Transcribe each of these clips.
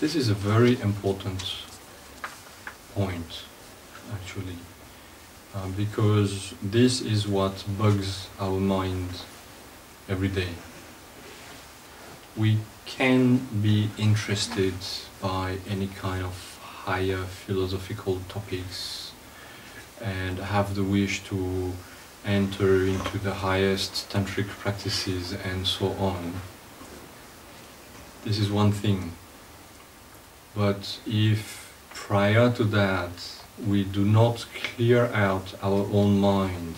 This is a very important point, actually, because this is what bugs our mind every day. We can be interested by any kind of higher philosophical topics and have the wish to enter into the highest tantric practices and so on. This is one thing. But if prior to that we do not clear out our own mind,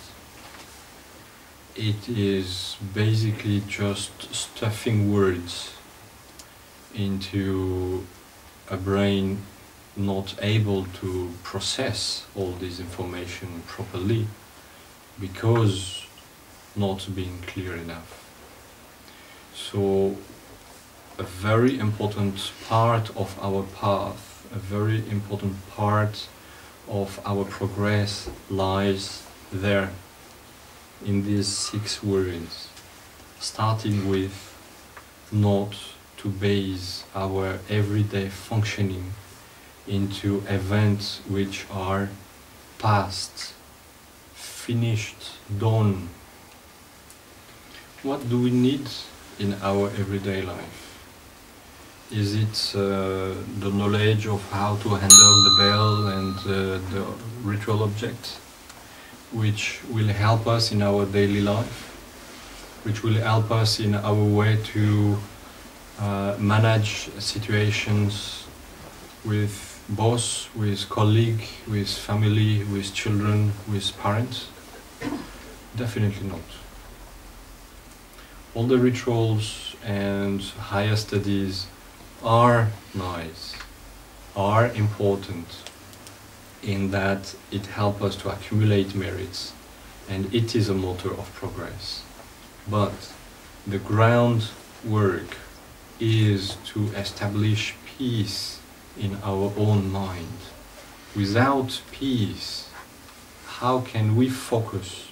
it is basically just stuffing words into a brain not able to process all this information properly because not being clear enough. So a very important part of our path, a very important part of our progress lies there in these 6 words, starting with not to base our everyday functioning into events which are past, finished, done. What do we need in our everyday life? Is it the knowledge of how to handle the bell and the ritual objects, which will help us in our daily life, which will help us in our way to manage situations with boss, with colleague, with family, with children, with parents? Definitely not. All the rituals and higher studies are nice, are important in that it helps us to accumulate merits and it is a motor of progress. But the groundwork is to establish peace in our own mind. Without peace, how can we focus?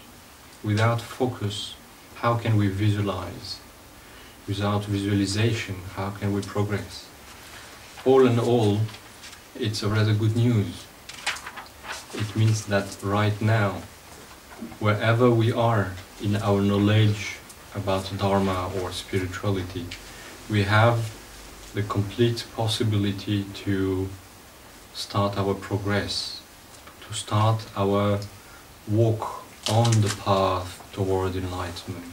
Without focus, how can we visualize? Without visualization, how can we progress? All in all, it's a rather good news. It means that right now, wherever we are in our knowledge about Dharma or spirituality, we have the complete possibility to start our progress, to start our walk on the path toward enlightenment.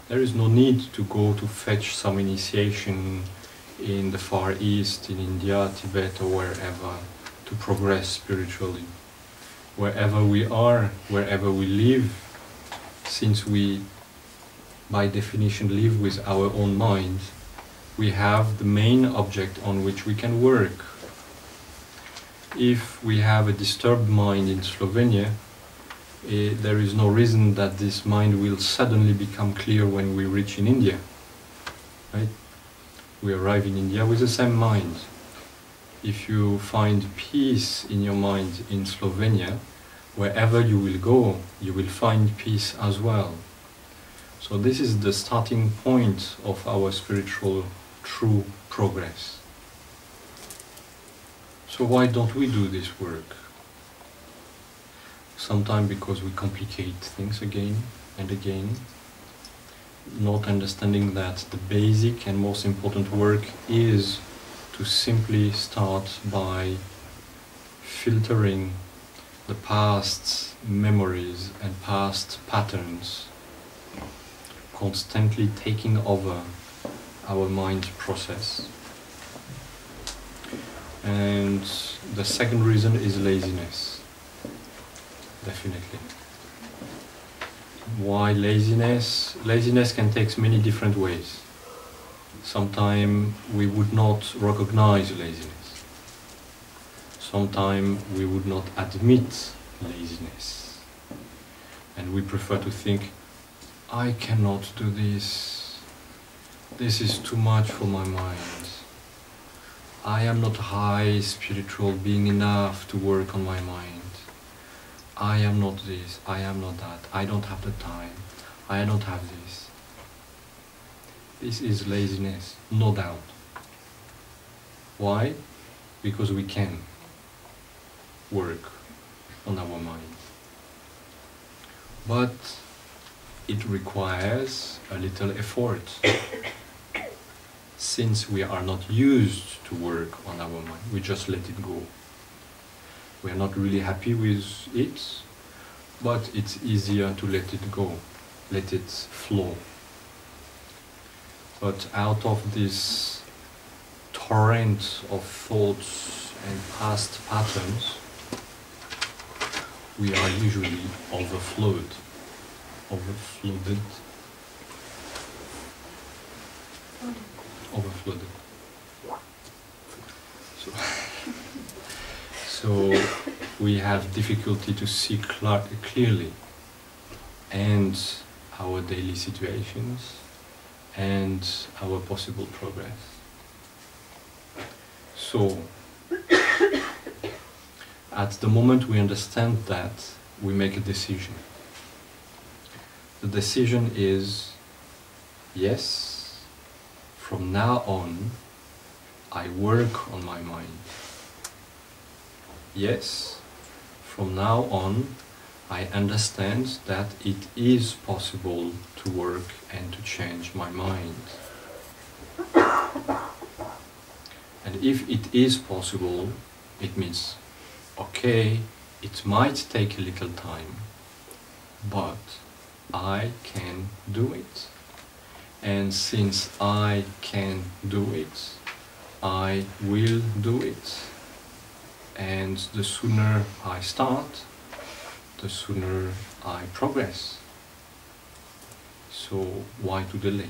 There is no need to go to fetch some initiation in the Far East, in India, Tibet or wherever to progress spiritually. Wherever we are, wherever we live, since we by definition live with our own mind, we have the main object on which we can work. If we have a disturbed mind in Slovenia, there is no reason that this mind will suddenly become clear when we reach in India. Right? We arrive in India with the same mind. If you find peace in your mind in Slovenia, wherever you will go, you will find peace as well. So this is the starting point of our spiritual true progress. So why don't we do this work? Sometimes because we complicate things again and again, not understanding that the basic and most important work is to simply start by filtering the past memories and past patterns, constantly taking over our mind process. And the second reason is laziness. Definitely. Why laziness? Laziness can take many different ways. Sometimes we would not recognize laziness. Sometimes we would not admit laziness. And we prefer to think, I cannot do this. This is too much for my mind. I am not high spiritual being enough to work on my mind. I am not this, I am not that, I don't have the time, I don't have this. This is laziness, no doubt. Why? Because we can work on our mind. But it requires a little effort, since we are not used to work on our mind. We just let it go. We are not really happy with it, but it's easier to let it go, let it flow. But out of this torrent of thoughts and past patterns, we are usually overflooded. So we have difficulty to see clearly, and our daily situations and our possible progress. So at the moment we understand that, we make a decision. The decision is, yes, from now on I work on my mind. Yes, from now on I understand that it is possible to work and to change my mind. And if it is possible, it means, okay, it might take a little time, but I can do it. And since I can do it, I will do it. And the sooner I start, the sooner I progress. So why to delay?